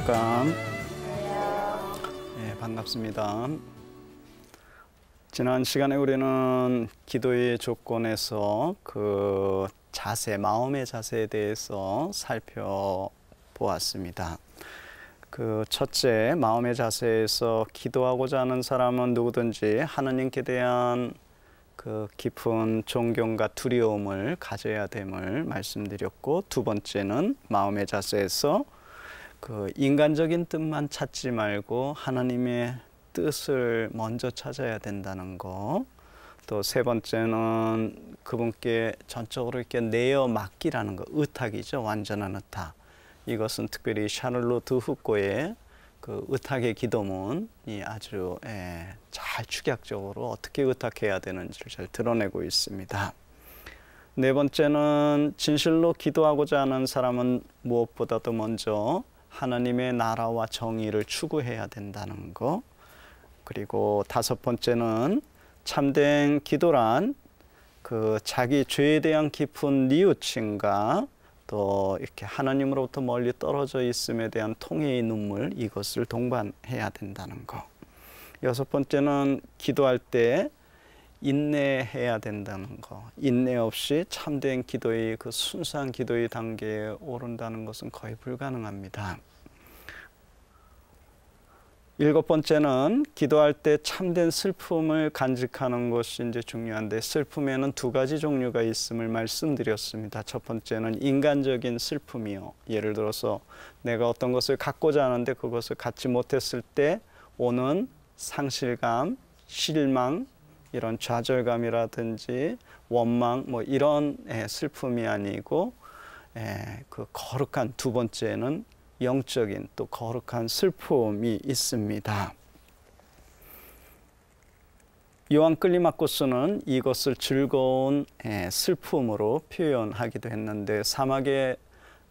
안녕하십니까. 네, 반갑습니다. 지난 시간에 우리는 기도의 조건에서 그 자세, 마음의 자세에 대해서 살펴보았습니다. 그 첫째, 마음의 자세에서 기도하고자 하는 사람은 누구든지 하느님께 대한 그 깊은 존경과 두려움을 가져야 됨을 말씀드렸고, 두 번째는 마음의 자세에서 그 인간적인 뜻만 찾지 말고 하나님의 뜻을 먼저 찾아야 된다는 거, 또 세 번째는 그분께 전적으로 이렇게 내어 맡기라는 거, 의탁이죠. 완전한 의탁. 이것은 특별히 샤를로 드후코의 그 의탁의 기도문이 아주 잘 축약적으로 어떻게 의탁해야 되는지를 잘 드러내고 있습니다. 네 번째는 진실로 기도하고자 하는 사람은 무엇보다도 먼저 하나님의 나라와 정의를 추구해야 된다는 거. 그리고 다섯 번째는 참된 기도란 그 자기 죄에 대한 깊은 뉘우침과 또 이렇게 하나님으로부터 멀리 떨어져 있음에 대한 통회의 눈물, 이것을 동반해야 된다는 거. 여섯 번째는 기도할 때 인내해야 된다는 거. 인내 없이 참된 기도의 그 순수한 기도의 단계에 오른다는 것은 거의 불가능합니다. 일곱 번째는 기도할 때 참된 슬픔을 간직하는 것이 이제 중요한데, 슬픔에는 두 가지 종류가 있음을 말씀드렸습니다. 첫 번째는 인간적인 슬픔이요. 예를 들어서 내가 어떤 것을 갖고자 하는데 그것을 갖지 못했을 때 오는 상실감, 실망, 이런 좌절감이라든지 원망, 뭐 이런 슬픔이 아니고, 그 거룩한 두 번째는 영적인 또 거룩한 슬픔이 있습니다. 요한 클리마코스는 이것을 즐거운 슬픔으로 표현하기도 했는데, 사막의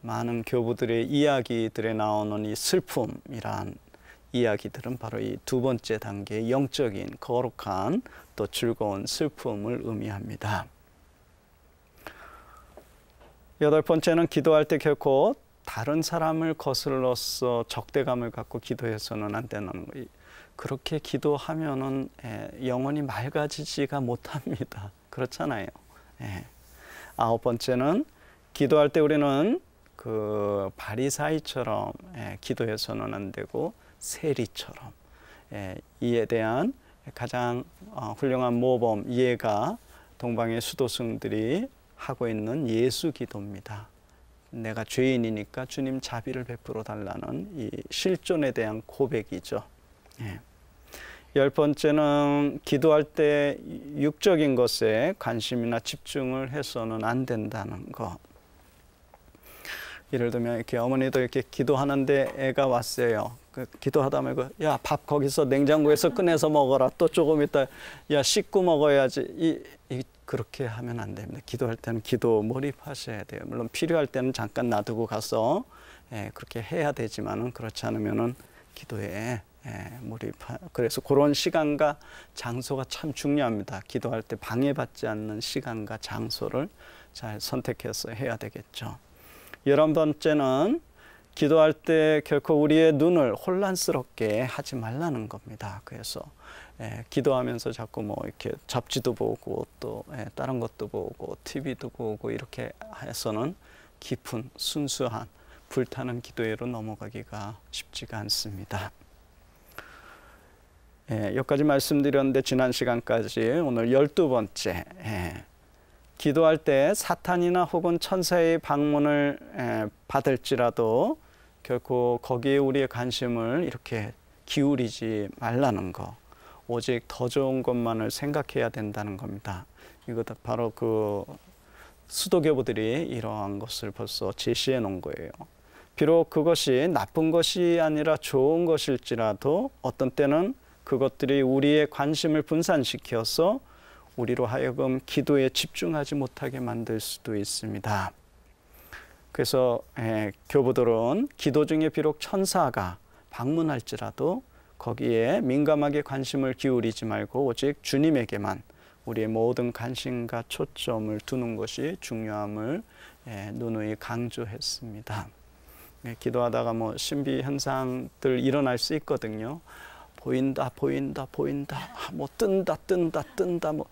많은 교부들의 이야기들에 나오는 이 슬픔이란 이야기들은 바로 이 두 번째 단계의 영적인 거룩한 또 즐거운 슬픔을 의미합니다. 여덟 번째는 기도할 때 결코 다른 사람을 거슬러서 적대감을 갖고 기도해서는 안 되는 거예요. 그렇게 기도하면은 영혼이 맑아지지가 못합니다. 그렇잖아요. 아홉 번째는 기도할 때 우리는 그 바리사이처럼 기도해서는 안 되고 세리처럼, 이에 대한 가장 훌륭한 모범 예가 동방의 수도승들이 하고 있는 예수 기도입니다. 내가 죄인이니까 주님 자비를 베풀어 달라는 이 실존에 대한 고백이죠. 열 번째는 기도할 때 육적인 것에 관심이나 집중을 해서는 안 된다는 거. 예를 들면 이렇게 어머니도 이렇게 기도하는데 애가 왔어요. 그 기도하다 말고 야, 밥 거기서 냉장고에서 꺼내서 먹어라. 또 조금 있다 야, 씻고 먹어야지. 그렇게 하면 안 됩니다. 기도할 때는 기도 몰입하셔야 돼요. 물론 필요할 때는 잠깐 놔두고 가서 그렇게 해야 되지만은, 그렇지 않으면은 기도에 그래서 그런 시간과 장소가 참 중요합니다. 기도할 때 방해받지 않는 시간과 장소를 잘 선택해서 해야 되겠죠. 11번째는 기도할 때 결코 우리의 눈을 혼란스럽게 하지 말라는 겁니다. 그래서 기도하면서 자꾸 뭐 이렇게 잡지도 보고 또 다른 것도 보고 TV도 보고 이렇게 해서는 깊은 순수한 불타는 기도로 넘어가기가 쉽지가 않습니다. 여기까지 말씀드렸는데 지난 시간까지 오늘 12번째, 기도할 때 사탄이나 혹은 천사의 방문을 받을지라도 결코 거기에 우리의 관심을 이렇게 기울이지 말라는 거, 오직 더 좋은 것만을 생각해야 된다는 겁니다. 이것도 바로 그 수도교부들이 이러한 것을 벌써 제시해 놓은 거예요. 비록 그것이 나쁜 것이 아니라 좋은 것일지라도 어떤 때는 그것들이 우리의 관심을 분산시켜서 우리로 하여금 기도에 집중하지 못하게 만들 수도 있습니다. 그래서 교부들은 기도 중에 비록 천사가 방문할지라도 거기에 민감하게 관심을 기울이지 말고 오직 주님에게만 우리의 모든 관심과 초점을 두는 것이 중요함을 누누이 강조했습니다. 기도하다가 뭐 신비 현상들 일어날 수 있거든요. 보인다, 보인다, 보인다, 뭐 뜬다, 뜬다, 뜬다, 뭐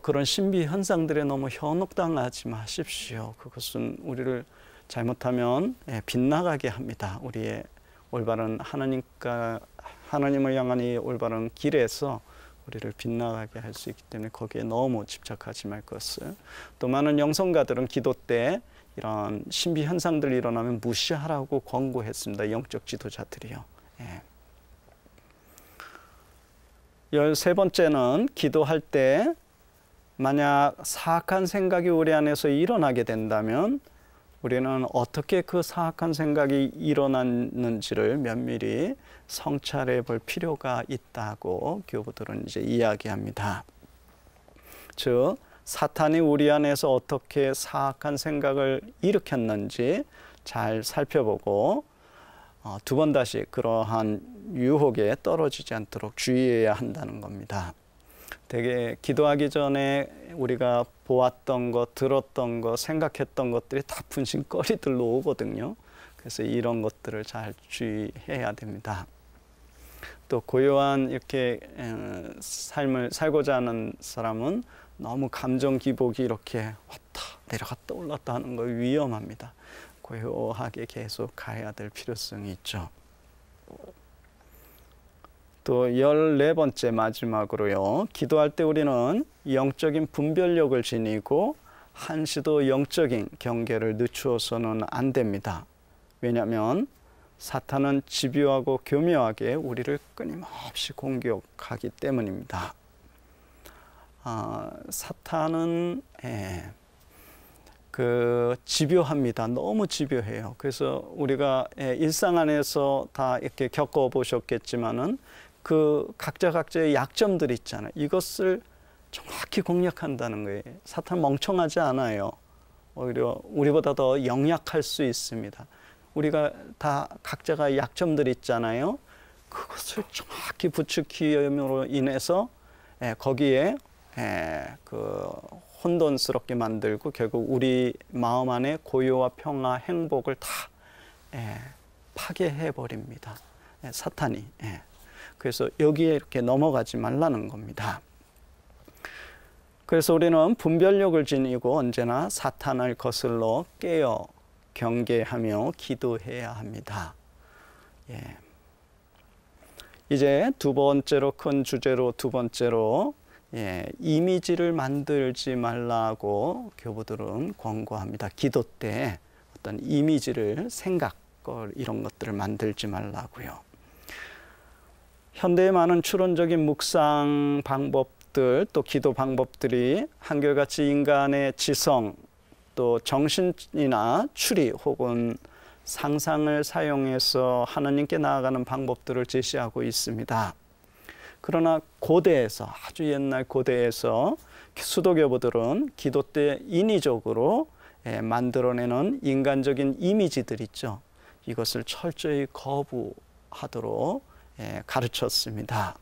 그런 신비 현상들에 너무 현혹당하지 마십시오. 그것은 우리를 잘못하면 빗나가게 합니다. 우리의 올바른 하나님을 향한 이 올바른 길에서 우리를 빗나가게 할 수 있기 때문에 거기에 너무 집착하지 말 것을. 또 많은 영성가들은 기도 때 이런 신비 현상들이 일어나면 무시하라고 권고했습니다. 영적 지도자들이요. 13번째는 기도할 때 만약 사악한 생각이 우리 안에서 일어나게 된다면 우리는 어떻게 그 사악한 생각이 일어났는지를 면밀히 성찰해 볼 필요가 있다고 교부들은 이제 이야기합니다. 즉, 사탄이 우리 안에서 어떻게 사악한 생각을 일으켰는지 잘 살펴보고 두 번 다시 그러한 유혹에 떨어지지 않도록 주의해야 한다는 겁니다. 되게 기도하기 전에 우리가 보았던 것, 들었던 것, 생각했던 것들이 다 분신거리들로 오거든요. 그래서 이런 것들을 잘 주의해야 됩니다. 또 고요한 이렇게 삶을 살고자 하는 사람은 너무 감정 기복이 이렇게 왔다 내려갔다 올랐다 하는 거 위험합니다. 고요하게 계속 가야 될 필요성이 있죠. 또 14번째 마지막으로요. 기도할 때 우리는 영적인 분별력을 지니고 한시도 영적인 경계를 늦추어서는 안 됩니다. 왜냐하면 사탄은 집요하고 교묘하게 우리를 끊임없이 공격하기 때문입니다. 사탄은 집요합니다. 너무 집요해요. 그래서 우리가 일상 안에서 다 이렇게 겪어보셨겠지만은 그 각자의 약점들이 있잖아요. 이것을 정확히 공략한다는 거예요. 사탄 멍청하지 않아요. 오히려 우리보다 더 영약할 수 있습니다. 우리가 다 각자가 약점들이 있잖아요. 그것을 정확히 부추김으로 인해서 거기에 혼돈스럽게 만들고 결국 우리 마음 안에 고요와 평화, 행복을 다 파괴해 버립니다. 사탄이. 그래서 여기에 이렇게 넘어가지 말라는 겁니다. 그래서 우리는 분별력을 지니고 언제나 사탄을 거슬러 깨어 경계하며 기도해야 합니다. 이제 두 번째로 큰 주제로 두 번째로 이미지를 만들지 말라고 교부들은 권고합니다. 기도 때 어떤 이미지를 이런 것들을 만들지 말라고요. 현대의 많은 추론적인 묵상 방법들 또 기도 방법들이 한결같이 인간의 지성 또 정신이나 추리 혹은 상상을 사용해서 하나님께 나아가는 방법들을 제시하고 있습니다. 그러나 고대에서 아주 옛날 고대에서 수도교부들은 기도 때 인위적으로 만들어내는 인간적인 이미지들 있죠. 이것을 철저히 거부하도록 가르쳤습니다.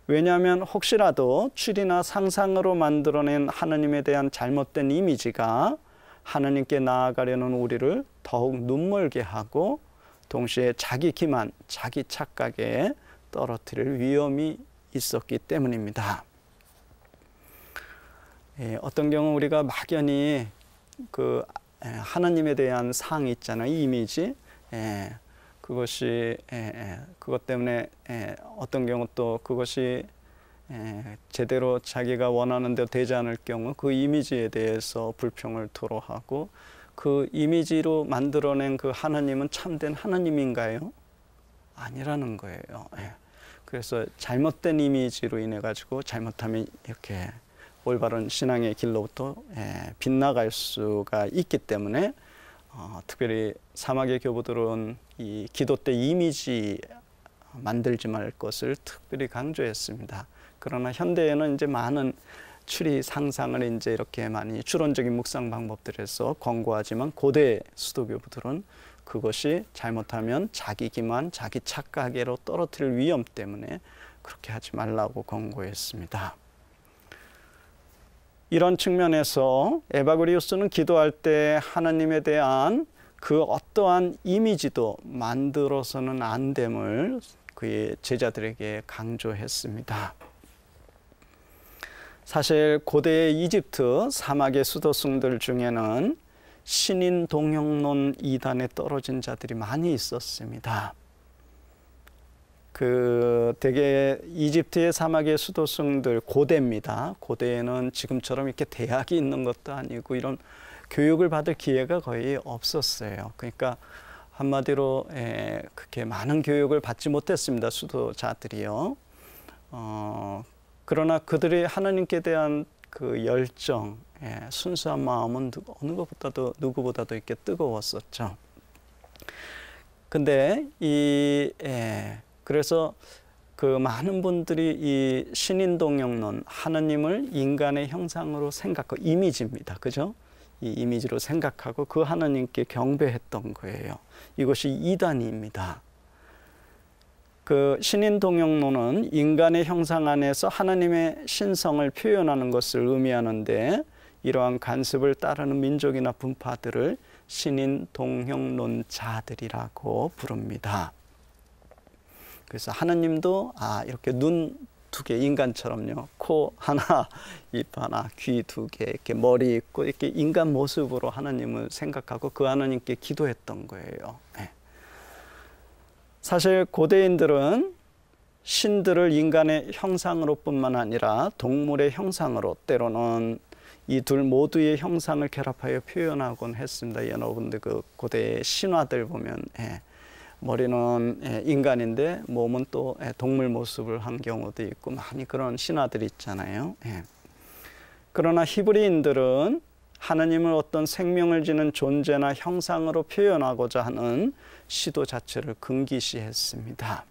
왜냐하면 혹시라도 추리나 상상으로 만들어낸 하나님에 대한 잘못된 이미지가 하나님께 나아가려는 우리를 더욱 눈멀게 하고 동시에 자기 기만, 자기 착각에 떨어뜨릴 위험이 있었기 때문입니다. 어떤 경우 우리가 막연히 하나님에 대한 상 있잖아요. 이미지. 그것 때문에 어떤 경우 또 그것이 제대로 자기가 원하는 대로 되지 않을 경우 그 이미지에 대해서 불평을 토로하고 그 이미지로 만들어낸 그 하나님은 참된 하나님인가요? 아니라는 거예요. 그래서 잘못된 이미지로 인해 가지고 잘못하면 이렇게 올바른 신앙의 길로부터 빗나갈 수가 있기 때문에 특별히 사막의 교부들은 이 기도 때 이미지 만들지 말 것을 특별히 강조했습니다. 그러나 현대에는 이제 많은 추리 상상을 이제 이렇게 많이 추론적인 묵상 방법들에서 권고하지만 고대 수도교부들은 그것이 잘못하면 자기 기만, 자기 착각으로 떨어뜨릴 위험 때문에 그렇게 하지 말라고 권고했습니다. 이런 측면에서 에바그리우스는 기도할 때 하나님에 대한 그 어떠한 이미지도 만들어서는 안 됨을 그의 제자들에게 강조했습니다. 사실 고대의 이집트 사막의 수도승들 중에는 신인 동형론 이단에 떨어진 자들이 많이 있었습니다. 대개 이집트의 사막의 수도승들, 고대입니다. 고대에는 지금처럼 이렇게 대학이 있는 것도 아니고 이런 교육을 받을 기회가 거의 없었어요. 그러니까 한마디로 그렇게 많은 교육을 받지 못했습니다. 수도자들이요. 그러나 그들의 하나님께 대한 그 열정, 순수한 마음은 어느 것보다도 누구보다도 이렇게 뜨거웠었죠. 근데 그래서 그 많은 분들이 이 신인동형론, 하나님을 인간의 형상으로 생각하고, 이미지입니다. 그죠? 이 이미지로 생각하고 그 하나님께 경배했던 거예요. 이것이 이단입니다. 그 신인동형론은 인간의 형상 안에서 하나님의 신성을 표현하는 것을 의미하는데, 이러한 간습을 따르는 민족이나 분파들을 신인동형론자들이라고 부릅니다. 그래서 하나님도 이렇게 눈 2개, 인간처럼요, 코 하나, 입 하나, 귀 2개, 이렇게 머리 있고 이렇게 인간 모습으로 하나님을 생각하고 그 하나님께 기도했던 거예요. 사실 고대인들은 신들을 인간의 형상으로 뿐만 아니라 동물의 형상으로, 때로는 이 둘 모두의 형상을 결합하여 표현하곤 했습니다. 여러분들 그 고대 신화들 보면 머리는 인간인데 몸은 또 동물 모습을 한 경우도 있고 많이 그런 신화들이 있잖아요. 그러나 히브리인들은 하나님을 어떤 생명을 지닌 존재나 형상으로 표현하고자 하는 시도 자체를 금기시했습니다.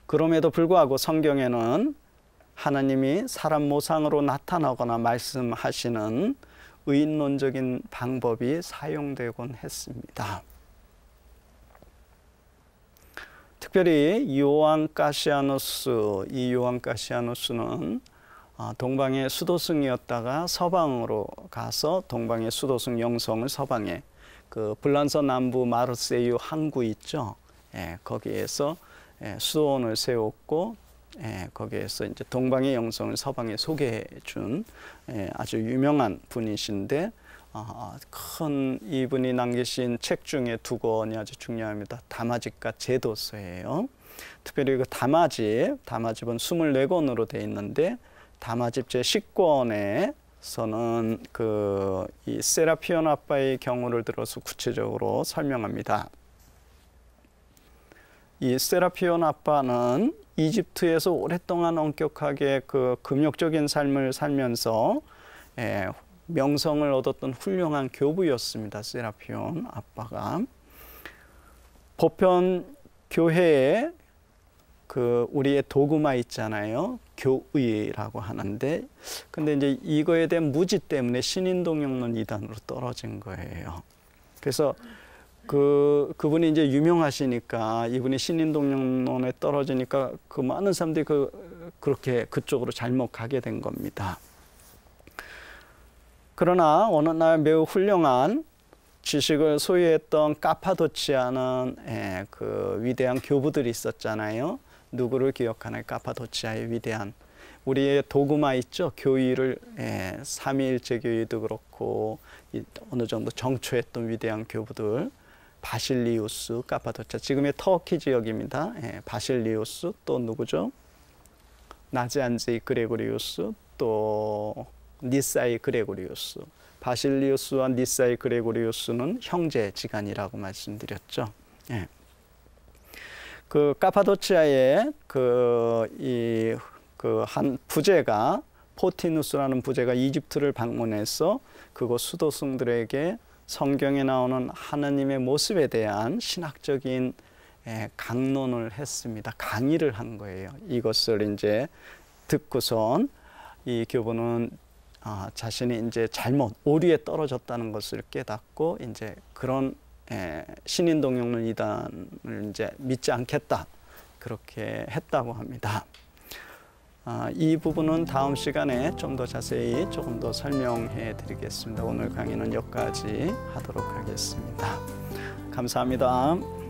그럼에도 불구하고 성경에는 하나님이 사람 모상으로 나타나거나 말씀하시는 의인론적인 방법이 사용되곤 했습니다. 특별히 요한 가시아누스, 이 요한 가시아누스는 동방의 수도승이었다가 서방으로 가서 동방의 수도승 영성을 서방에, 그 불란서 남부 마르세유 항구 있죠. 거기에서 수도원을 세웠고, 거기에서 이제 동방의 영성을 서방에 소개해 준 아주 유명한 분이신데, 큰 이분이 남기신 책 중에 2권이 아주 중요합니다. 담화집과 제도서예요. 특별히 그 담화집은 24권으로 되어 있는데, 담화집 제10권에서는 이 세라피온 아빠의 경우를 들어서 구체적으로 설명합니다. 이 세라피온 아빠는 이집트에서 오랫동안 엄격하게 그 금욕적인 삶을 살면서 명성을 얻었던 훌륭한 교부였습니다. 세라피온 아빠가. 보편 교회에 우리의 도구마 있잖아요. 교의라고 하는데, 근데 이제 이거에 대한 무지 때문에 신인동형론 이단으로 떨어진 거예요. 그래서 그분이 이제 유명하시니까, 이분이 신인동형론에 떨어지니까 그 많은 사람들이 그렇게 그쪽으로 잘못 가게 된 겁니다. 그러나 어느 날 매우 훌륭한 지식을 소유했던 카파도치아는 그 위대한 교부들이 있었잖아요. 누구를 기억하나요? 카파도치아의 위대한, 우리의 도구마 있죠. 교의를 삼위일체 교의도 그렇고 어느 정도 정초했던 위대한 교부들, 바실리우스, 카파도치아, 지금의 터키 지역입니다. 바실리우스, 또 누구죠? 나지안지 그레고리우스, 또 니사이 그레고리우스. 바실리우스와 니사이 그레고리우스는 형제지간이라고 말씀드렸죠. 그 카파도치아의 한 부제가, 포티누스라는 부제가 이집트를 방문해서 그곳 수도승들에게 성경에 나오는 하나님의 모습에 대한 신학적인 강론을 했습니다. 강의를 한 거예요. 이것을 이제 듣고선 이 교부는 자신이 이제 잘못, 오류에 떨어졌다는 것을 깨닫고 이제 그런 신인동형론 이단을 이제 믿지 않겠다, 그렇게 했다고 합니다. 이 부분은 다음 시간에 좀 더 자세히 조금 더 설명해 드리겠습니다. 오늘 강의는 여기까지 하도록 하겠습니다. 감사합니다.